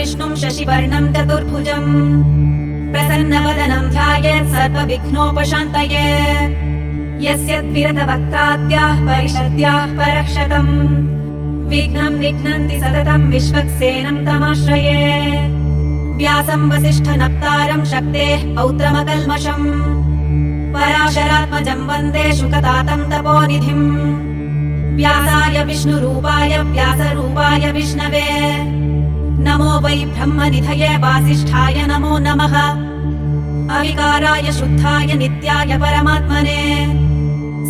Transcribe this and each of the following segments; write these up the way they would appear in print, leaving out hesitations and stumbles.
विष्णुं शशिवर्णं चतुर्भुजम् प्रसन्नवदनं ध्यायेत् सर्वविघ्नोपशान्तये यस्य द्विरतवक्त्राद्याः परिषद्याः परक्षतम् विघ्नं निघ्नन्ति सततं विश्वक्सेनं तमाश्रये व्यासं वसिष्ठनप्तारं शक्तेः पौत्रमकल्मषम् पराशरात्मजं वन्दे शुकतातं तपोनिधिम् व्यासाय विष्णुरूपाय व्यासरूपाय विष्णवे नमो वै ब्रह्मनिधये वासिष्ठाय नमो नमः अविकाराय शुद्धाय नित्याय परमात्मने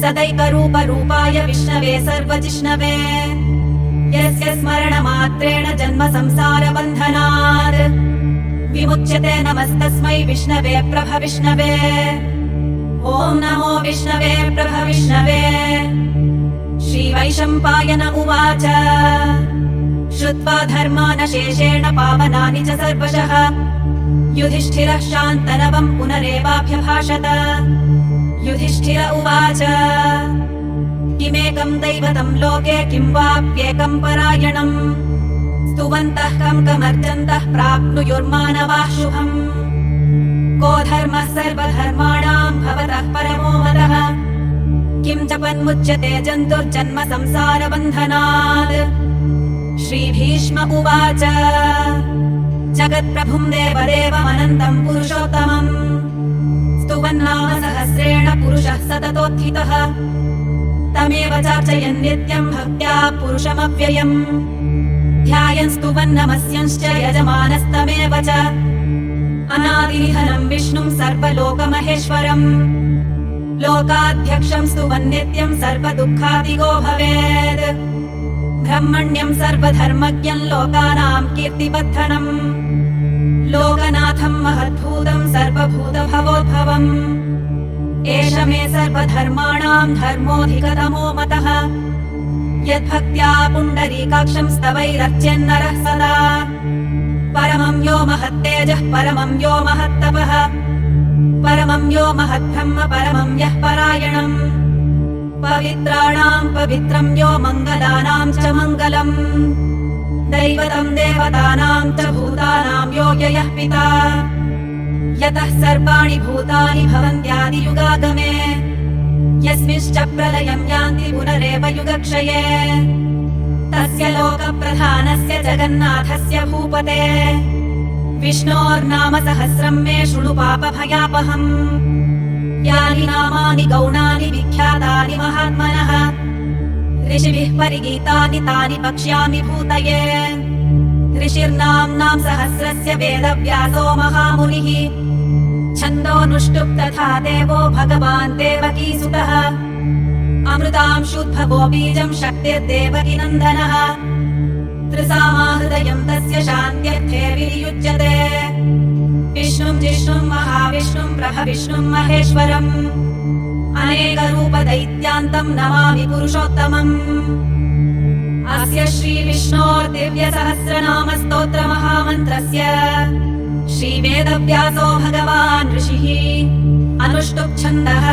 सदैकरूपरूपाय विष्णवे सर्वजिष्णवे यस्य स्मरणमात्रेण जन्म संसारबन्धनात् विमुच्यते नमस्तस्मै विष्णवे प्रभविष्णवे ॐ नमो विष्णवे प्रभविष्णवे श्रीवैशम्पायन उवाच श्रुत्वा धर्मानशेषेण पावनानि च सर्वशः युधिष्ठिरः शान्तनवम् पुनरेवाभ्यभाषत युधिष्ठिर उवाच किमेकं दैवतं लोके किं वाप्येकं परायणम् स्तुवन्तः कमर्जन्तः प्राप्नुयुर्मानवाः शुभम् को धर्मः सर्वधर्माणां भवतः परमो मतः किं जपन्मुच्यते जन्तुर्जन्म संसारबन्धनात् श्रीभीष्म उवाच जगत्प्रभुं देवदेवमनन्तं पुरुषोत्तमम् स्तुवन्नाम सहस्रेण पुरुषः सततोत्थितः तमेव चार्चयन् नित्यं भक्त्या पुरुषमव्ययम् ध्यायन् स्तुवन् नमस्यंश्च यजमानस्तमेव च अनादिनिधनं विष्णुं सर्वलोकमहेश्वरम् लोकाध्यक्षं स्तुवन् नित्यं सर्वदुःखादिगो भवेत् ब्रह्मण्यं सर्वधर्मज्ञं लोकानां कीर्तिवर्धनम् लोकनाथं महद्भूतं सर्वभूतभवोद्भवम् एष मे सर्वधर्माणां धर्मोऽधिकतमो मतः यद्भक्त्या पुण्डरीकाक्षं स्तवैरर्च्यन्नरः सदा परमं यो महत्तेजः परमं यो महत्तपः परमं यो महद्ब्रह्म परमं यः परायणम् पवित्राणां पवित्रं यो मङ्गलानां च मङ्गलम् दैवतं देवतानां च भूतानां यो यः पिता यतः सर्वाणि भूतानि भवन्त्यादियुगागमे यस्मिंश्च प्रलयं यान्ति पुनरेव युगक्षये तस्य लोकप्रधानस्य जगन्नाथस्य भूपते विष्णोर्नाम सहस्रं मे शृणु पापभयापहम् यानि नामानि गौणानि विख्यातानि महात्मनः ऋषिभिः परिगीतानि तानि वक्ष्यामि भूतये ऋषिर्नाम्नां सहस्रस्य वेदव्यासो महामुनिः छन्दोऽनुष्टुप् तथा देवो भगवान् देवकीसुतः अमृतांशुद्भवो बीजं शक्तिर्देवकीनन्दनः त्रिसामाहृदयं तस्य शान्त्यर्थे विनियुज्यते विष्णुं जिष्णुं महाविष्णुं प्रभविष्णुं महेश्वरम् अनेकरूपदैत्यान्तं नमामि पुरुषोत्तमम् अस्य श्रीविष्णोर्दिव्यसहस्रनाम स्तोत्रमहामन्त्रस्य श्रीवेदव्यासो भगवान् ऋषिः अनुष्टुप् छन्दः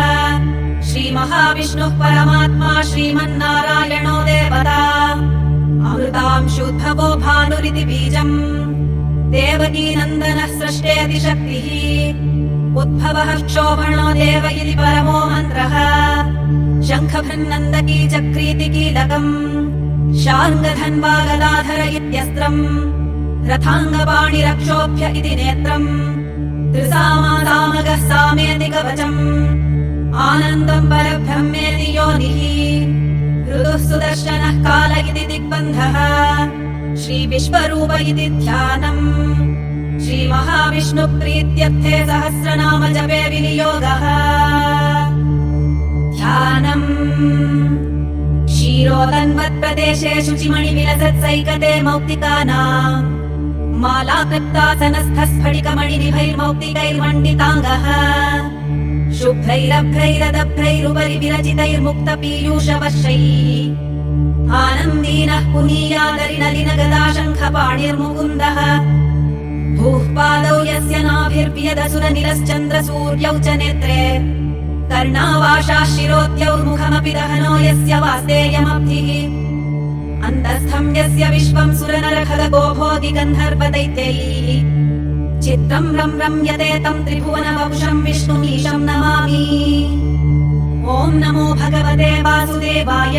श्रीमहाविष्णुः परमात्मा श्रीमन्नारायणो देवता अमृतांशुद्भवो भानुरिति बीजम् देवकीनन्दनः सृष्टेति शक्तिः उद्भवः क्षोभणो देव इति परमो मन्त्रः शङ्खभृन्नन्दकी चक्रीति कीलकम् शार्ङ्गधन्वा गदाधर इत्यस्त्रम् रथाङ्गपाणिरक्षोभ्य इति नेत्रम् त्रिसामासामगः सामेति कवचम् आनन्दम् परब्रह्मेति योनिः ऋतुः सुदर्शनः काल इति दिग्बन्धः श्रीविश्वरूप इति ध्यानम् श्रीमहाविष्णुप्रीत्यर्थे सहस्रनाम जपे विनियोगः ध्यानम् क्षीरोदन्वत्प्रदेशे शुचिमणिविलसत्सैकते मौक्तिकानाम् मालाकृत्तासनस्थस्फटिकमणिनिभैर्मौक्तिकैर्मण्डिताङ्गः शुभ्रैरभ्रैरदभ्रैरुपरि विरचितैर्मुक्तपीयूषवर्षैः आनन्दीनः पुनीयादरिनलिनगदाशङ्खपाणिर्मुकुन्दः भूः पादौ यस्य नाभिर्व्यदसुरनिरश्चन्द्रसूर्यौ च नेत्रे कर्णावाशाः शिरोद्यौर्मुखमपि दहनो यस्य वास्तेयमब्धिः अन्तस्थं यस्य विश्वं सुरनरखगो भोगि गन्धर्वदैत्यैः चित्रं रम्यते तं त्रिभुवनवपुषं विष्णुमीशं नमामि। ॐ नमो भगवते वासुदेवाय।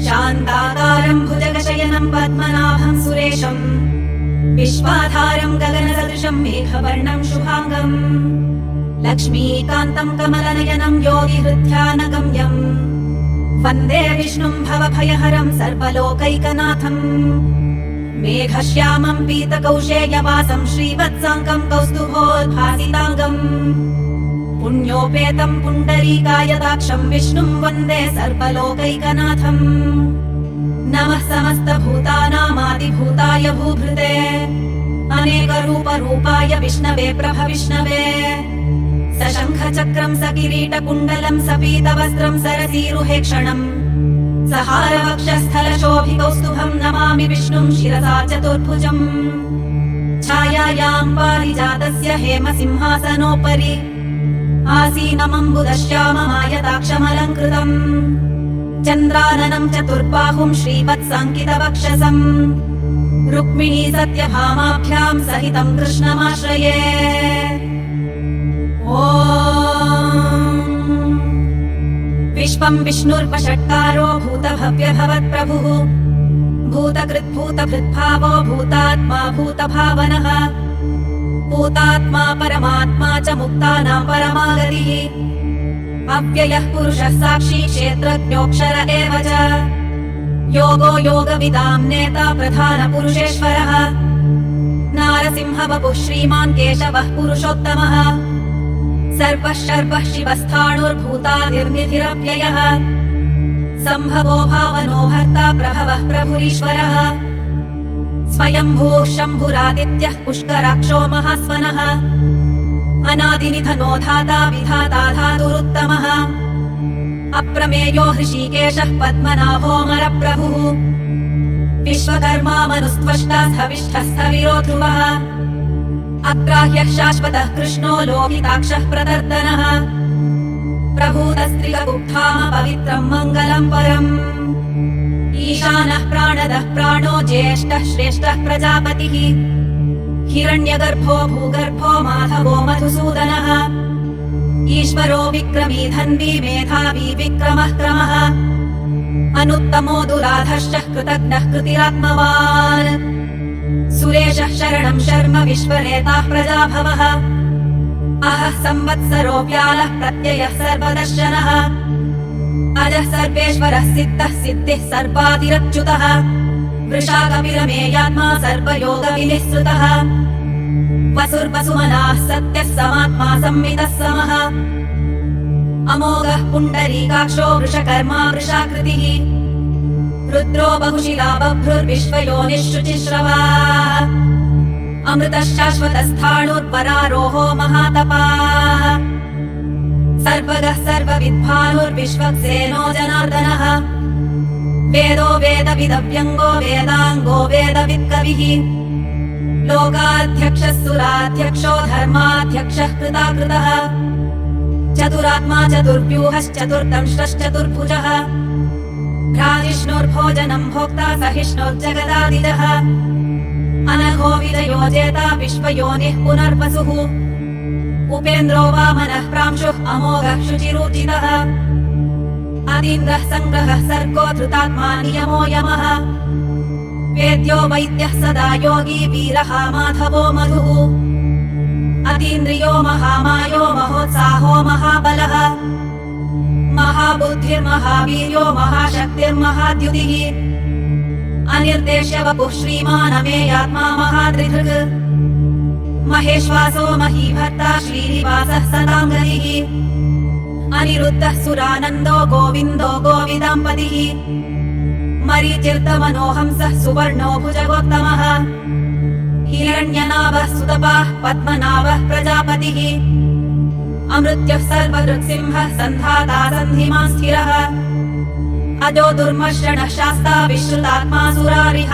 शान्ताकारं भुजगशयनं पद्मनाभं सुरेशं विश्वाधारं गगनसदृशं मेघवर्णं शुभाङ्गं लक्ष्मीकान्तं कमलनयनं योगिहृद्ध्यानगम्यं वन्दे विष्णुं भवभयहरं सर्वलोकैकनाथम्। मेघश्यामं पीतकौशेयवासं श्रीवत्साङ्गं कौस्तुभोद्भासिताङ्गम् पुण्योपेतं पुण्डरीकायदाक्षं विष्णुं वन्दे सर्वलोकैकनाथम्। नमः समस्तभूतानामादिभूताय भूभृते अनेकरूपरूपाय विष्णवे प्रभविष्णवे सशङ्खचक्रं सकिरीटकुण्डलं सपीतवस्त्रं सरसीरुहेक्षणम् सहारवक्षस्थलशोभिकौस्तुभं नमामि विष्णुं शिरसा चतुर्भुजम्। छायायां पारिजातस्य हेमसिंहासनोपरि आसीनमम्बुदश्याममायताक्षमलङ्कृतम् चन्द्राननं चतुर्बाहुं श्रीवत्साङ्कितवक्षसम् रुक्मिणी सत्यभामाभ्यां सहितं कृष्णमाश्रये। ॐ विश्वं विष्णुर्वषट्कारो भूतभव्यभवत्प्रभुः भूतकृद्भूतभृद्भावो भूतात्मा भूतभावनः भूतात्मा परमात्मा च मुक्तानां परमागतिः अव्ययः पुरुषः साक्षी क्षेत्रज्ञोऽक्षर एव च योगो योगविदां नेता प्रधानपुरुषेश्वरः नारसिंहवपुः श्रीमान् केशवः पुरुषोत्तमः सर्वः शर्वः शिवस्थाणुर्भूतादिर्निधिरव्ययः सम्भवो भावनो भर्ता प्रभवः प्रभुरीश्वरः स्वयंभूः शम्भुरादित्यः पुष्कराक्षो महास्वनः अनादिनिधनो धाता विधाता धातुरुत्तमः अप्रमेयो हृषीकेशः पद्मनाभोऽमरप्रभुः विश्वकर्मा मनुस्त्वष्टा स्थविष्ठः स्थविरो ध्रुवः अग्राह्यः शाश्वतः कृष्णो लोहिताक्षः प्रदर्दनः प्रभूतस्त्रिगुप्ताम पवित्रं मङ्गलं परम् ईशानः प्राणदः प्राणो ज्येष्ठः श्रेष्ठः प्रजापतिः हिरण्यगर्भो भूगर्भो माधवो मधुसूदनः ईश्वरो विक्रमी धन्वी मेधावी विक्रमः क्रमः अनुत्तमो दुराधश्च कृतज्ञः कृतिरात्मवान् सुरेशः शरणं शर्म विश्वरेताः प्रजाभवः अहः संवत्सरो व्यालः प्रत्ययः सर्वदर्शनः अजः सर्वेश्वरः सिद्धः सिद्धिः सर्वादिरच्युतः वृषाकपिरमेयात्मा सर्वयोगविनिःसृतः वसुर्वसुमनाः सत्यः समात्मा संवितः समः अमोघः पुण्डरीकाक्षो वृषकर्मा वृषाकृतिः रुद्रो बहुशिला बभ्रुर्विश्वयोनिः शुचिश्रवाः अमृतः शाश्वतस्थाणुर्परारोहो महातपाः सर्वगः सर्वविद्भानुर्विश्वक्सेनो जनार्दनः वेदो वेदविदव्यङ्गो वेदाङ्गो वेदवित्कविः लोकाध्यक्षः सुराध्यक्षो धर्माध्यक्षः कृताकृतः चतुरात्मा चतुर्व्यूहश्चतुर्दंष्ट्रश्चतुर्भुजः भ्राजिष्णुर्भोजनं भोक्ता सहिष्णुर्जगदादिजः अनघो विजयो जेता विश्वयोनिः पुनर्वसुः उपेन्द्रो वामनः प्रांशुः अमोघः शुचिरूचितः अतीन्द्रः सङ्ग्रहः सर्गो धृतात्मा नियमो यमः वेद्यो वैद्यः सदा योगी वीरः माधवो मधुः अतीन्द्रियो महामायो महोत्साहो महाबलः महाबुद्धिर्महावीर्यो महाशक्तिर्महाद्युतिः अनिर्देश्य वपुः श्रीमानमेयात्मा महादृधृक् महेश्वासो महीभर्ता श्रीनिवासः सदाङ्गतिः अनिरुद्धः सुरानन्दो गोविन्दो गोविदाम्पतिः मरीचिर्दमनोहंसः सुवर्णो भुजगोत्तमः हिरण्यनाभः सुतपाः पद्मनाभः प्रजापतिः अमृत्युः सर्वदृक्सिंहः सन्धाता सन्धिमान् स्थिरः अजो दुर्मर्षणः शास्ता विश्रुतात्मा सुरारिः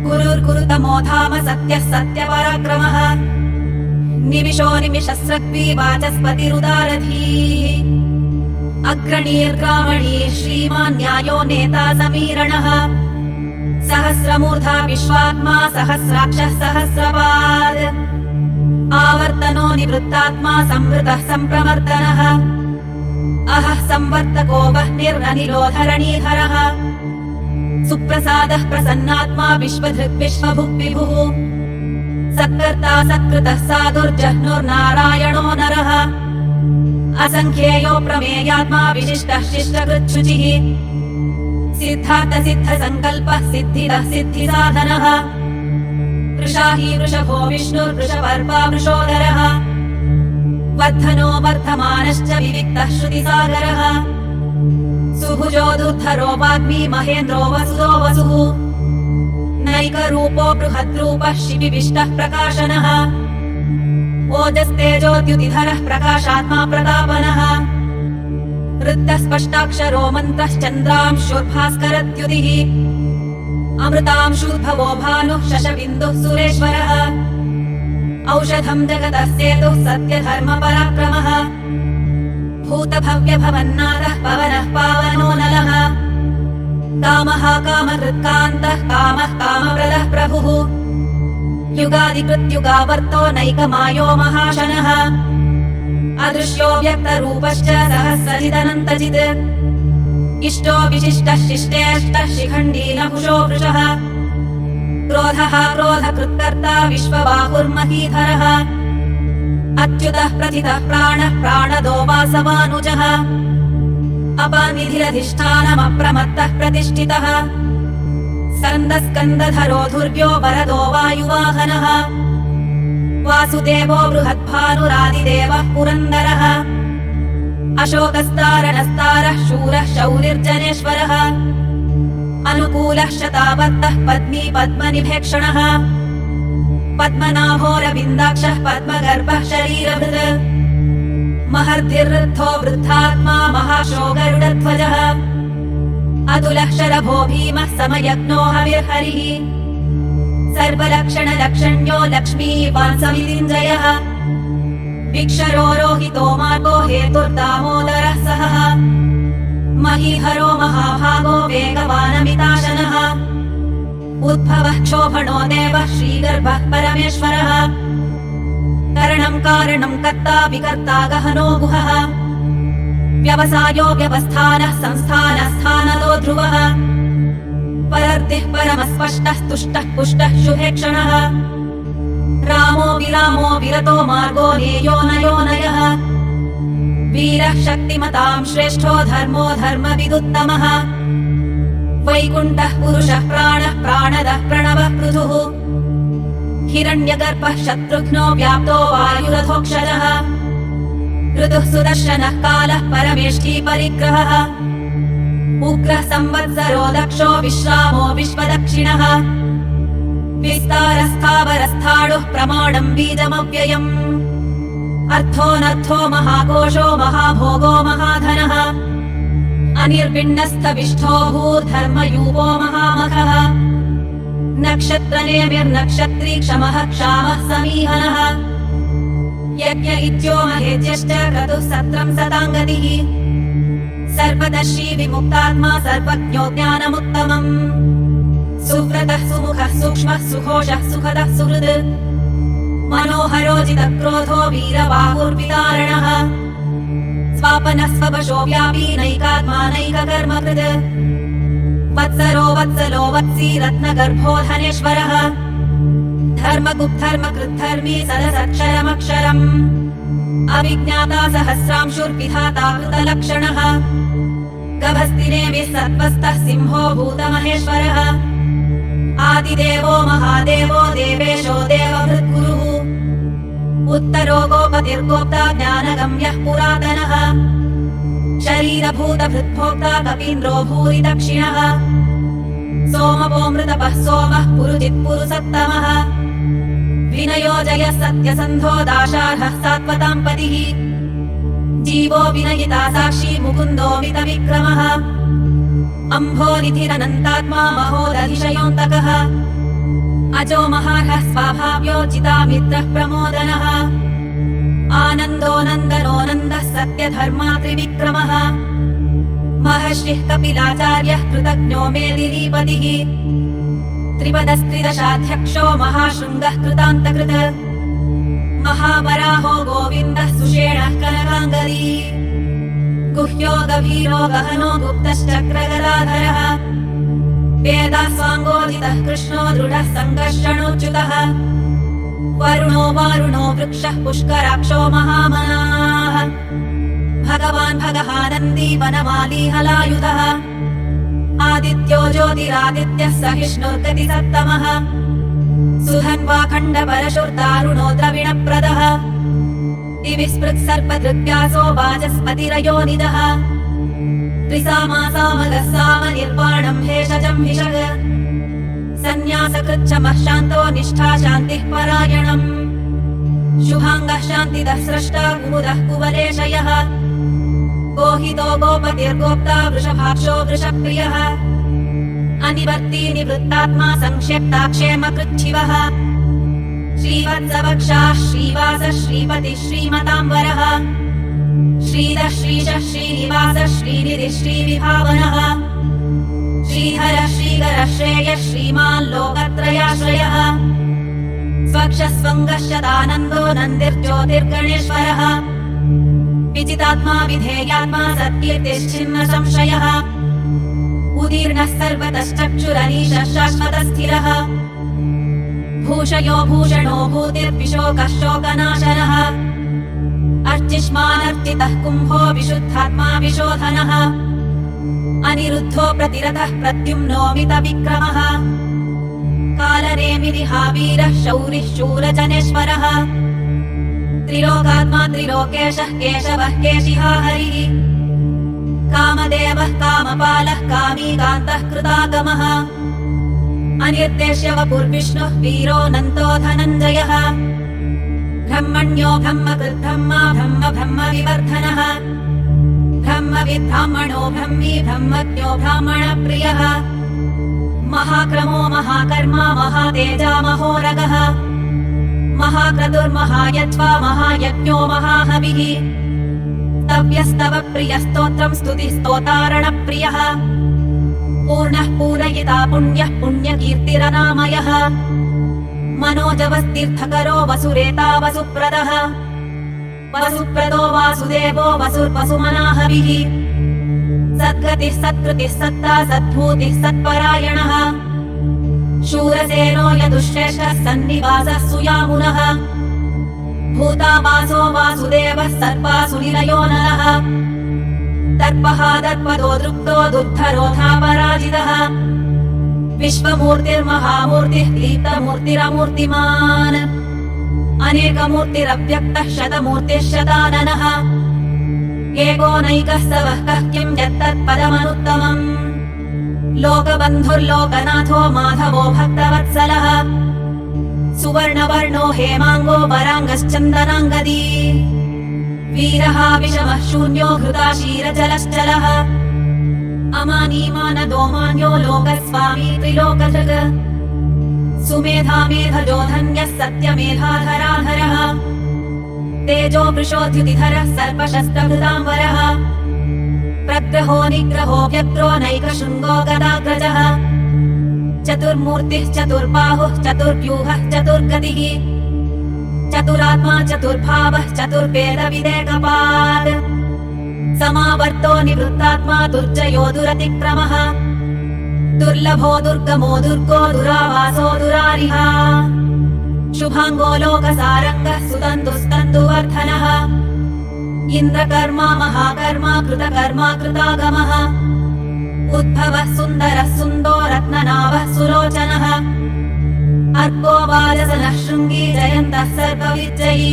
गुरुर्गुरुतमो धाम सत्यः सत्यपराक्रमः निमिषो निमिषस्रग्वी वाचस्पतिरुदारधीः अग्रणीर्ग्रामणी श्रीमान् न्यायो नेता समीरणः सहस्रमूर्धा विश्वात्मा सहस्राक्षः सहस्रपाद आवर्तनो निवृत्तात्मा संवृतः सम्प्रवर्तनः अहः संवर्तको वह्निरनिरोधरणीधरः सुप्रसादः प्रसन्नात्मा विश्वधृक् विश्वभुक् विभुः सत्कर्ता सत्कृतः साधुर्जह्नुर्नारायणो नरः असङ्ख्येयो प्रमेयात्मा विशिष्टः शिष्टकृच्छुचिः सिद्धार्थ सिद्ध संकल्पः सिद्धिदः सिद्धिसाधनः वृषाही वृषभो विष्णुर्वृषपर्वा वृषोदरः वर्धनो वर्धमानश्च विविक्तः श्रुतिसागरः सुभुजो दुर्धरो वाग्मी महेन्द्रो वसुदो वसुः नैकरूपो बृहद्रूपः शिबिविष्टः प्रकाशनः ओजस्तेजोद्युतिधरः प्रकाशात्मा प्रतापनः वृत्तः स्पष्टाक्षरो मन्त्रश्चन्द्रांशुर्भास्करद्युतिः अमृतांशूद्भवो भानुः शशबिन्दुः सुरेश्वरः औषधम् जगतः सेतुः सत्यधर्मपराक्रमः भूतभव्यभवन्नाथः पवनः पावनो नलः कामः कामहृत्कान्तः कामः कामप्रदः प्रभुः युगादिकृत्युगावर्तो नैकमायो महाशनः अदृश्यो व्यक्तरूपश्च सहस्रजिदनन्तजित् इष्टो विशिष्टः शिष्टेष्टः शिखण्डी नहुषो वृषः क्रोधः क्रोधकृत्कर्ता विश्वबाहुर्महीधरः अच्युतः प्रथितः प्राणः प्राणदो वासवानुजः अपानिधिरधिष्ठानमप्रमत्तः प्रतिष्ठितः स्कन्दधरो धुर्यो वरदो वायुवाहनः वासुदेवो बृहद्भानुरादिदेवः पुरन्दरः अशोकस्तारणस्तारः शूरः शौरिर्जनेश्वरः अनुकूलः शतावर्तः पद्मी पद्मनिभेक्षणः पद्मनाभोरविन्दाक्षः पद्मगर्भः शरीरभृत् महर्धिर्वृद्धो वृद्धात्मा महाशो गरुडध्वजः अतुलः शरभो भीमः समयज्ञो हविर्हरिः सर्वलक्षणलक्षण्यो लक्ष्मीवान् समितिञ्जयः विक्षरो रोहितो मार्गो हेतुर्दामोदरः सहः महीधरो महाभागो वेगवानमिताशनः उद्भवः क्षोभणो देवः श्रीगर्भः परमेश्वरः करणम् कारणम् कर्ता विकर्ता गहनो गुहः व्यवसायो व्यवस्थानः संस्थानः स्थानदो ध्रुवः परर्दिः परमस्पष्टः तुष्टः पुष्टः शुभेक्षणः रामो विरामो विरतो मार्गो नेयो नयो नयः वीरः शक्तिमताम् श्रेष्ठो धर्मो धर्मविदुत्तमः वैकुण्ठः पुरुषः प्राणः प्राणदः प्रणवः पृथुः हिरण्यगर्भः शत्रुघ्नो व्याप्तो वायुरथोक्षजः ऋतुः सुदर्शनः कालः परमेष्ठी परिग्रहः उग्रः संवत्सरो दक्षो विश्रामो विश्वदक्षिणः विस्तारस्थावरस्थाणुः प्रमाणम् बीजमव्ययम् अर्थोऽनर्थो महाकोशो महाभोगो महाधनः अनिर्विण्णस्थविष्ठो भूर्धर्मयूपो महामखः नक्षत्रनेमिर्नक्षत्री क्षमः क्षामः समीहनः यज्ञ इत्यो महेज्यश्च क्रतुः सत्रम् सताङ्गतिः सर्वदर्शी विमुक्तात्मा सर्वज्ञो ज्ञानमुत्तमम् सुव्रतः सुमुखः सूक्ष्मः सुघोषः सुखदः सुहृद् मनोहरो जितक्रोधो वीरबाहुर्विदारणः स्वापनः स्ववशो व्यापी नैकात्मा नैककर्मकृत् वत्सरो वत्सलो वत्सी रत्नगर्भो धनेश्वरः धर्मगुप्धर्मकृद्धर्मी सदसक्षरमक्षरम् अविज्ञाता सहस्रांशुर्विधाता कृतलक्षणः गभस्तिनेमिः सत्त्वस्तः सिंहो भूतमहेश्वरः आदिदेवो महादेवो देवेशो देवभृद्गुरुः उत्तरो गोपतिर्गोप्ता ज्ञानगम्यः पुरातनः शरीरभूतभृद्भोक्ता कपीन्द्रो भूरि दक्षिणः सोमवोऽमृतपः सोमः पुरुजित्पुरुसत्तमः विनयो जयः सत्यसन्धो दाशार्हः सात्वताम् पतिः जीवो विनयिता साक्षी मुकुन्दो मितविक्रमः अम्भोनिधिरनन्तात्मा महोदधिशयोऽन्तकः अजो महार्हः स्वाभाव्योचितामित्रः प्रमोदनः आनन्दो नन्दनो नन्दः सत्यधर्मा त्रिविक्रमः महर्षिः कपिलाचार्यः कृतज्ञो मेदिनीपतिः त्रिपदस्त्रिदशाध्यक्षो महाशृङ्गः कृतान्तकृत महावराहो गोविन्दः सुषेणः कनकाङ्गदी गुह्यो गभीरो गहनो गुप्तश्चक्रगदाधरः वेदास्वाङ्गोदितः कृष्णो दृढः सङ्कर्षणोच्युतः वरुणो वारुणो वृक्षः पुष्कराक्षो महामनाः भगवान् भगहानन्दी वनमाली हलायुधः आदित्यो ज्योतिरादित्यः सहिष्णुर्गतिसत्तमः सुधन्वा खण्डपरशुर्दारुणो द्रविणप्रदः दिविस्पृक्सर्पदृग्व्यासो वाचस्पतिरयोनिदः त्रिसामासामगः सामनिर्वाणं भेषजं भिषग सन्न्यासकृच्छमः शान्तो निष्ठा शान्तिः परायणम् शुभाङ्गः शान्तिदः स्रष्टा कुमुदः कुवलेशयः गोहितो गोपतिर्गोप्ता वृषभाक्षो वृषप्रियः अनिवर्ती निवृत्तात्मा संक्षेप्ताक्षेमकृच्छिवः श्रीवत्सवक्षाः श्रीवासः श्रीपतिः श्रीमताम्बरः श्रीधः श्रीशः श्रीनिवासः श्रीनिधिः श्रीविभावनः श्रीहरः श्रीकरः श्रेयः श्रीमान् लोकत्रयाश्रयः स्वक्षस्वङ्गः शतानन्दो नन्दिर्ज्योतिर्गणेश्वरः विजितात्मा विधेयात्मा सत्कीर्तिश्चिन्न संशयः उदीर्णः सर्वतश्चक्षुरनीशः शाश्वतस्थिरः भूषयो भूषणो भूतिर्विशोकः शोकनाशनः अर्चिष्मानर्चितः कुम्भो विशुद्धात्मा विशोधनः अनिरुद्धो प्रतिरथः प्रद्युम्नोमितविक्रमः कालनेमिनिहावीरः शौरिः शूरजनेश्वरः त्रिलोकात्मा त्रिलोकेशः केशवः केशिहा हरिः कामदेवः कामपालः कामीकान्तः कृतागमः अनिर्देश्य वपुर्विष्णुः वीरोऽनन्तो धनञ्जयः ब्रह्मण्यो ब्रह्मकृद्ब्रह्मा ब्रह्म ब्रह्मविवर्धनः ब्रह्मविद्ब्राह्मणो ब्रह्मी ब्रह्मज्ञो ब्राह्मणप्रियः महाक्रमो महाकर्मा महातेजा महोरगः महाक्रतुर्महायज्वा महायज्ञो महाहविः स्तव्यस्तव प्रियस्तोत्रं स्तुतिस्तोतारणप्रियः पूर्णः पूरयिता पुण्यः पुण्यकीर्तिरनामयः मनोजवस्तीर्थकरो वसुरेता वसुप्रदः वसुप्रदो वासुदेवो वसुर्वसुमनाहविः सद्गतिः सत्कृतिः सत्ता सद्भूतिः सत्परायणः शूरसेनो यदुश्रेष्ठः सन्निवासः सुयामुनः भूतावासो वासुदेवः सर्वासुनिलयो नरः दर्पः दर्पदो दृप्तो दुर्धरोधापराजितः विश्वमूर्तिर्महामूर्तिः दीप्तमूर्तिरमूर्तिमान् अनेकमूर्तिरव्यक्तः शतमूर्तिः शताननः एकोनैकः स वः कः किं यत्तत्पदमनुत्तमम् लोकबन्धुर्लोकनाथो माधवो भक्तवत्सलः सुवर्णवर्णो हेमाङ्गो वराङ्गश्चन्दनाङ्गदी वीरः विषमः शून्यो घृताशीरजलश्चलः अमानीमानदोमान्यो लोकस्वामी त्रिलोकधृग सुमेधा मेधजो धन्यः सत्यमेधाधराधरः तेजो वृषोद्युतिधरः सर्पशस्त्रभृताम्बरः प्रग्रहो निग्रहो व्यग्रो नैकशृङ्गो गदाग्रजः चतुर्मूर्तिः चतुर्बाहुः चतुर्व्यूहः चतुर्गतिः चतुरात्मा चतुर्भावः चतुर्वेदविदेकपात् समावर्तो निवृत्तात्मा दुर्जयो दुरतिक्रमः दुर्लभो दुर्गमो दुर्गो दुरावासो दुरारिः शुभाङ्गो लोकसारङ्गः सुतन्तुस्तन्तुवर्धनः इन्द्रकर्मा महाकर्मा कृतकर्मा कृतागमः उद्भवः सुन्दरः सुन्दो रत्ननाभः सुलोचनः अर्को वाजसनः शृङ्गी जयन्तः सर्वविजयी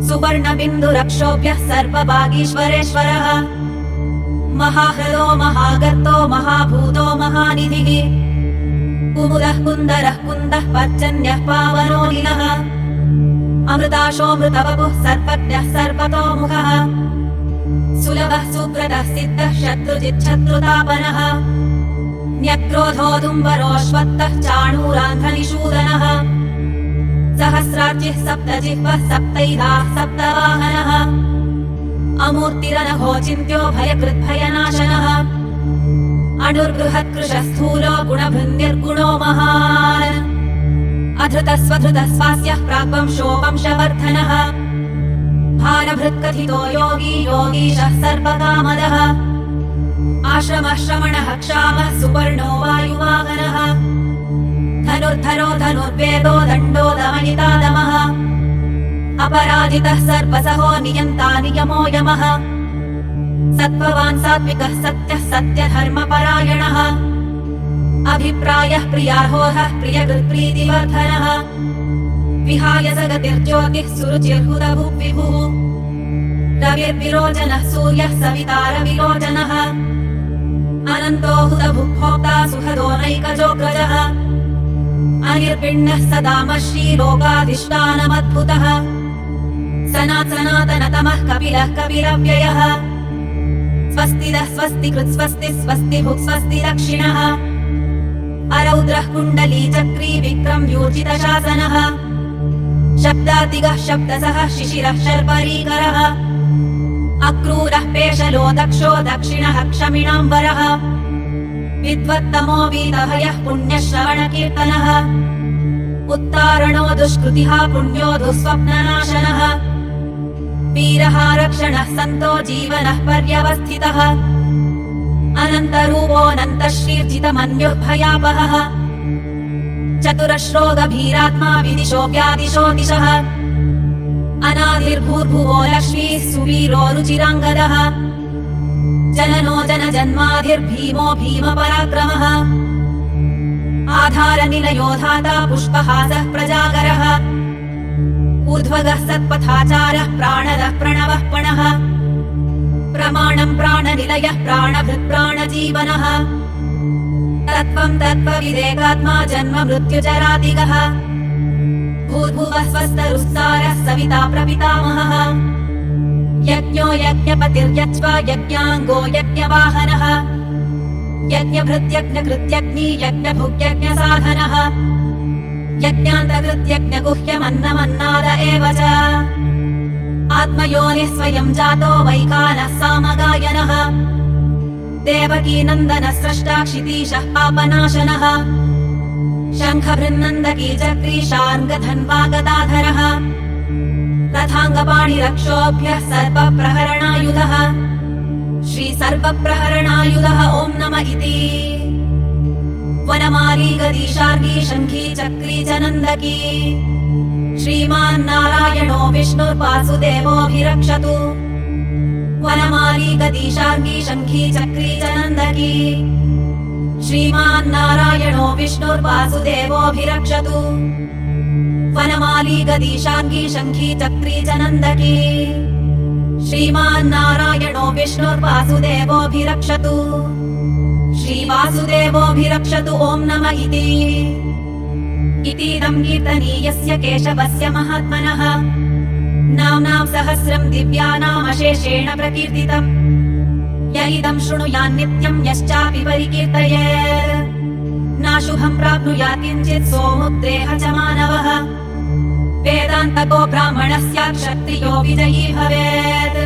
सुवर्णबिन्दुरक्षोभ्यः सर्वभागीश्वरेश्वरः महाहृदो महागर्तो महाभूतो महानिधिः कुमुदः कुन्दरः कुन्दः पर्जन्यः पावनो निलः अमृताशोऽमृतवपुः सर्वज्ञः सर्वतोमुखः सुलभः सुकृतः सिद्धः शत्रुजिच्छत्रुतापनः न्यक्रोधोदुम्बरोऽश्वत्थः चाणूरान्ध्रनिषूदनः सहस्रार्चिः सप्तजिह्वः सप्तैधाः सप्तवाहनः अमूर्तिरनघो चिन्त्यो भयकृद्भयनाशनः अणुर्बृहत्कृशः स्थूलो गुणभृन्निर्गुणो महान् अधृतस्वधृतस्वास्यः प्राग्वंशो वंशवर्धनः भारभृत्कथितो योगी योगीशः सर्वकामदः आश्रमः श्रवणः क्षामः सुपर्णो वायुवाहनः धनुर्धरो धनुर्वेदो दण्डो दमयितादमः अपराजितः सर्वसहो नियन्ता नियमो यमः सत्त्ववान् सात्विकः सत्यः सत्यधर्मपरायणः अभिप्रायः प्रियार्होः प्रियकृत्प्रीतिवर्धनः विहाय सगतिर्ज्योतिः सुरुचिर्हुतभुग्विभुः रविर्विरोचनः सूर्यः सवितारविरोचनः अनन्तो हुतभुग्भोक्ता सुहदो नैकजोग्रजः अनिर्विण्णः सदामश्रीलोकाधिष्ठानमद्भुतः सनातनतमः कपिलः कपिलव्ययः स्वस्तिदः स्वस्तिकृत् स्वस्ति स्वस्ति भुक् स्वस्ति दक्षिणः अरौद्रः कुण्डली चक्री विक्रम्यूर्जितशासनः शब्दातिगः शब्दसः शिशिरः शर्परीकरः अक्रूरः पेशलो दक्षो दक्षिणः क्षमिणाम्बरः विद्वत्तमो वीतभयः पुण्यश्रवणकीर्तनः उत्तारणो दुष्कृतिः पुण्यो दुःस्वप्ननाशनः वीरः रक्षणः सन्तो जीवनः पर्यवस्थितः अनन्तरूपोऽनन्तश्रीर्जितमन्युः भयापहः चतुरश्रो गभीरात्मा विदिशो व्यादिशो दिशः अनादिर्भूर्भुवो लक्ष्मीः सुवीरो रुचिराङ्गदः जननो जनजन्माधिर्भीमो भीमपराक्रमः आधारनिलयो धाता पुष्पहासः प्रजागरः ऊर्ध्वगः सत्पथाचारः प्राणदः प्रणवः पणः प्रमाणं प्राणनिलयः प्राणभृत् प्राणजीवनः तत्त्वं तत्त्वविदेकात्मा जन्म मृत्युजरादिगः भूर्भुवः स्वस्तरुस्सारः सविता प्रपितामहः यज्ञो यज्ञपतिर्यज्वा यज्ञाङ्गो यज्ञवाहनः यज्ञभृत्यज्ञकृत्यग्नि यज्ञभुग्यज्ञसाधनः यज्ञान्तकृत्यज्ञगुह्यमन्नमन्नाद एव च आत्मयोनिः स्वयं जातो वैखानः सामगायनः देवकीनन्दनः स्रष्टा क्षितीशः पापनाशनः शङ्खभृन्नन्दकी चक्रीशार्ङ्गधन्वा गदाधरः रथाङ्गपाणिरक्षोभ्यः सर्वप्रहरणायुधः श्रीसर्वप्रहरणायुधः ॐ नम इति वनमाली गदीशार्गी शङ्खी चक्री च नन्दकी श्रीमान्नारायणो विष्णुर्वासुदेवोऽभिरक्षतु वनमाली गदीशार्गी शङ्खी चक्री च नन्दकी श्रीमान्नारायणो विष्णुर्वासुदेवोऽभिरक्षतु वनमाली गदीशार्गी शङ्खी चक्री च नन्दकी श्रीमान्नारायणो विष्णुर्वासुदेवोऽभिरक्षतु श्रीवासुदेवोऽभिरक्षतु ॐ नम इति इतीदं कीर्तनीयस्य केशवस्य महात्मनः नाम्नां सहस्रं दिव्यानामशेषेण प्रकीर्तितम् य इदं शृणुयान्नित्यं यश्चापि परिकीर्तयेत् नाशुभं प्राप्नुयात् किञ्चित् सोमुद्रेह च मानवः वेदान्तको ब्राह्मणः स्यात् क्षत्रियो विजयी भवेत्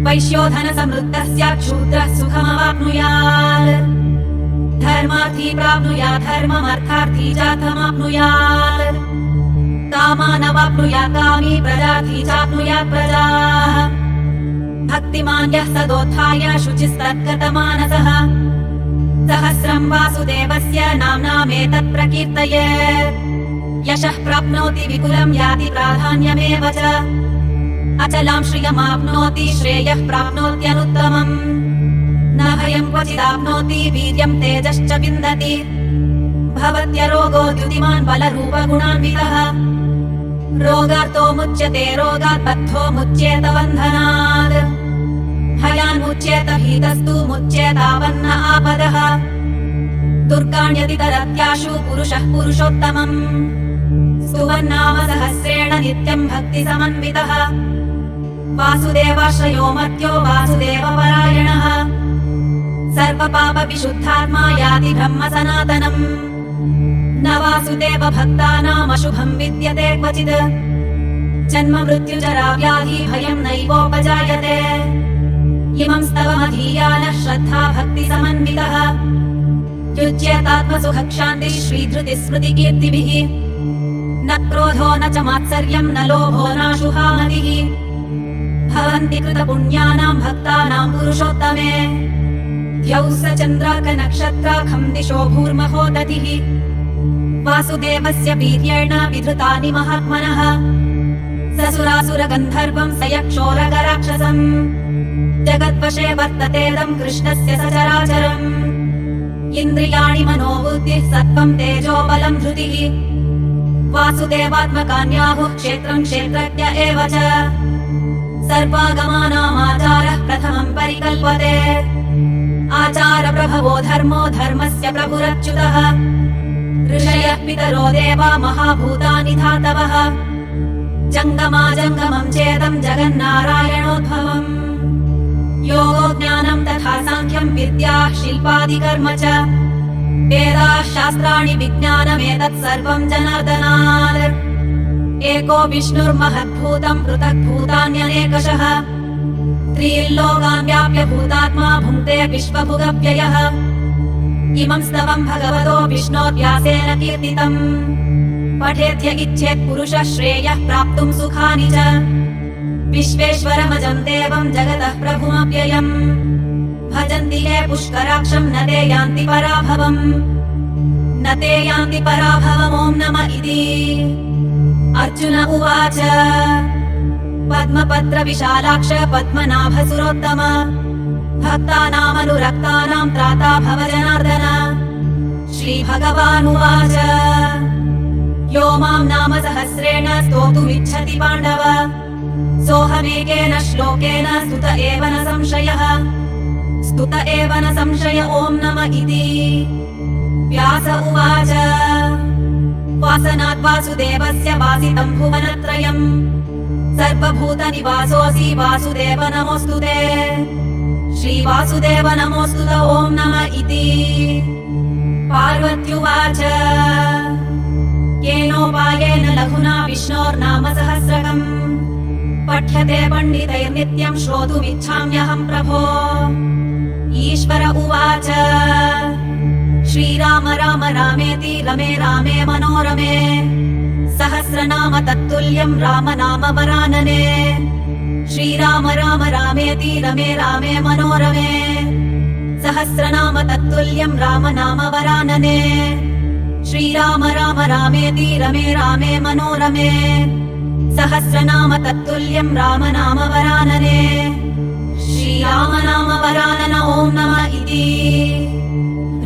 वैश्यो धनसमृद्धः स्यात् शूद्रः सुखमवाप्नुयात् धर्मार्थी प्राप्नुयात् धर्ममर्थार्थी चार्थमाप्नुयात् कामानवाप्नुयात् कामी प्रजार्थी चाप्नुयात् प्रजाः भक्तिमान् यः सदोत्थाय शुचिस्तद्गतमानसः सहस्रं वासुदेवस्य नाम्नामेतत् प्रकीर्तयेत् यशः प्राप्नोति विपुलं याति प्राधान्यमेव च अचलां श्रियमाप्नोति श्रेयः प्राप्नोत्यनुत्तमम् न भयं क्वचिदाप्नोति वीर्यं तेजश्च विन्दति भवत्यरोगो द्युतिमान् बलरूपगुणान्वितः रोगार्तो मुच्यते रोगात् बद्धो मुच्येत बन्धनात् भयान्मुच्येत भीतस्तु मुच्येतावन्न आपदः दुर्गाण्यतितरत्याशु पुरुषः पुरुषोत्तमम् स्तुवन्नाम सहस्रेण नित्यं भक्तिसमन्वितः वासुदेवाश्रयो मर्त्यो वासुदेवपरायणः सर्वपापविशुद्धात्मा याति ब्रह्म सनातनम् न वासुदेव भक्तानामशुभं विद्यते क्वचित् जन्म मृत्युजरा व्याधि भयं नैवोपजायते इमं स्तवमधीयानः श्रद्धा भक्तिसमन्वितः युज्येतात्मसुखक्षान्तिः श्रीधृतिस्मृतिकीर्तिभिः न क्रोधो न च मात्सर्यं न लोभो नाशुहामतिः भवन्ति कृतपुण्यानां भक्तानां पुरुषोत्तमे द्यौः स चन्द्रार्कनक्षत्राखं दिशो भूर्महोदधिः वासुदेवस्य वीर्येण विधृतानि महात्मनः ससुरासुरगन्धर्वं स यक्षोरगराक्षसम् जगद्वशे वर्ततेदं कृष्णस्य सचराचरम् इन्द्रियाणि मनोबुद्धिः सत्त्वं तेजो बलं धृतिः वासुदेवात्मकान्याहुः क्षेत्रं क्षेत्रज्ञ एव च सर्वागमानामाचारः प्रथमं परिकल्पते आचारप्रभवो धर्मो धर्मस्य प्रभुरच्युतः ऋषयः पितरो देवा महाभूतानि धातवः जङ्गमाजङ्गमं चेदं जगन्नारायणोद्भवम् योगो ज्ञानं तथा साङ्ख्यं विद्याः शिल्पादिकर्म च वेदाः शास्त्राणि विज्ञानमेतत् सर्वं जनार्दनात् एको विष्णुर्महद्भूतं पृथग्भूतान्यनेकशः त्रिलोकान् व्याप्य भूतात्मा भुङ्क्ते विश्वभुगव्ययः इमं स्तवं भगवतो विष्णोर्व्यासेन कीर्तितम् पठेद्य इच्छेत् पुरुषः श्रेयः प्राप्तुं सुखानि च विश्वेश्वरमजं देवं जगतः प्रभुमव्ययम् भजन्ति ये पुष्कराक्षं न ते यान्ति पराभवम् न ते यान्ति पराभवम् ॐ नमः इति अर्जुन उवाच पद्मपत्रविशालाक्ष पद्मनाभसुरोत्तम भक्तानामनुरक्तानां त्राता भव जनार्दन श्रीभगवानुवाच यो मां नाम सहस्रेण स्तोतुमिच्छति पाण्डव सोऽहमेकेन श्लोकेन स्तुत एव न संशयः स्तुत एव न संशय ॐ नमः इति व्यास उवाच वासनात् वासुदेवस्य वासितं भुवनत्रयम् सर्वभूतनिवासोऽसि वासुदेव नमोऽस्तु ते श्रीवासुदेव नमोऽस्तु ॐ नमः इति पार्वत्युवाच येनोपायेन लघुना विष्णोर्नाम सहस्रकम् पठ्यते पण्डितैर्नित्यं श्रोतुमिच्छाम्यहं प्रभो ईश्वर उवाच श्रीराम राम रामेति रमे रामे मनोरमे सहस्रनाम तत्तुल्यं राम नाम वरानने श्रीराम राम रामेति रमे रामे मनोरमे सहस्रनाम तत्तुल्यं राम नाम वरानने श्रीराम राम रामेति रमे रामे मनोरमे सहस्रनाम तत्तुल्यं राम नाम वरानने श्रीराम नाम वरानन ॐ नमः इति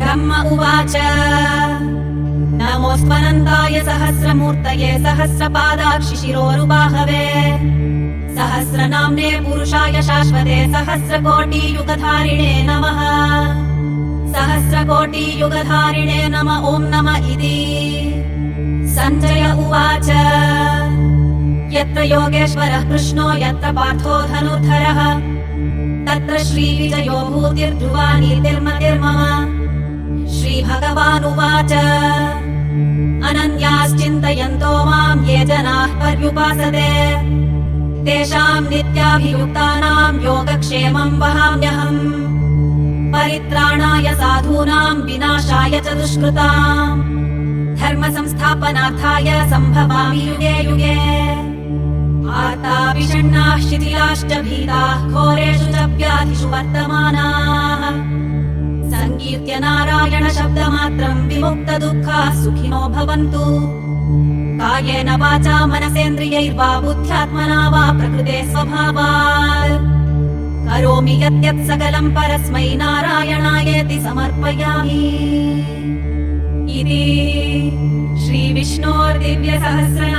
ब्रह्म उवाच नमोऽस्त्वनन्ताय सहस्रमूर्तये सहस्रपादाक्षिशिरोरुबाहवे सहस्रनाम्ने पुरुषाय शाश्वते सहस्रकोटियुगधारिणे नमः सहस्रकोटियुगधारिणे नमः ॐ नमः इति सञ्जय उवाच यत्र योगेश्वरः कृष्णो यत्र पार्थो धनुर्धरः तत्र श्रीविजयो भूतिर्ध्रुवा नीतिर्मतिर्मम श्रीभगवानुवाच अनन्याश्चिन्तयन्तो मां ये जनाः पर्युपासते तेषां नित्याभियुक्तानां योगक्षेमं वहाम्यहम् परित्राणाय साधूनां विनाशाय च दुष्कृताम् धर्म संस्थापनार्थाय सम्भवामि युगे युगे आर्ता विषण्णाः शिथिलाश्च भीताः घोरेषु च व्याधिषु वर्तमानाः संकीर्त्य नारायण शब्दमात्रं विमुक्तदुःखाः सुखिनो भवन्तु कायेन वाचा मनसेन्द्रियैर्वा बुद्ध्यात्मना वा प्रकृते स्वभावात् करोमि यद्यत् सकलं परस्मै नारायणायेति समर्पयामि इति श्रीविष्णोर्दिव्यसहस्र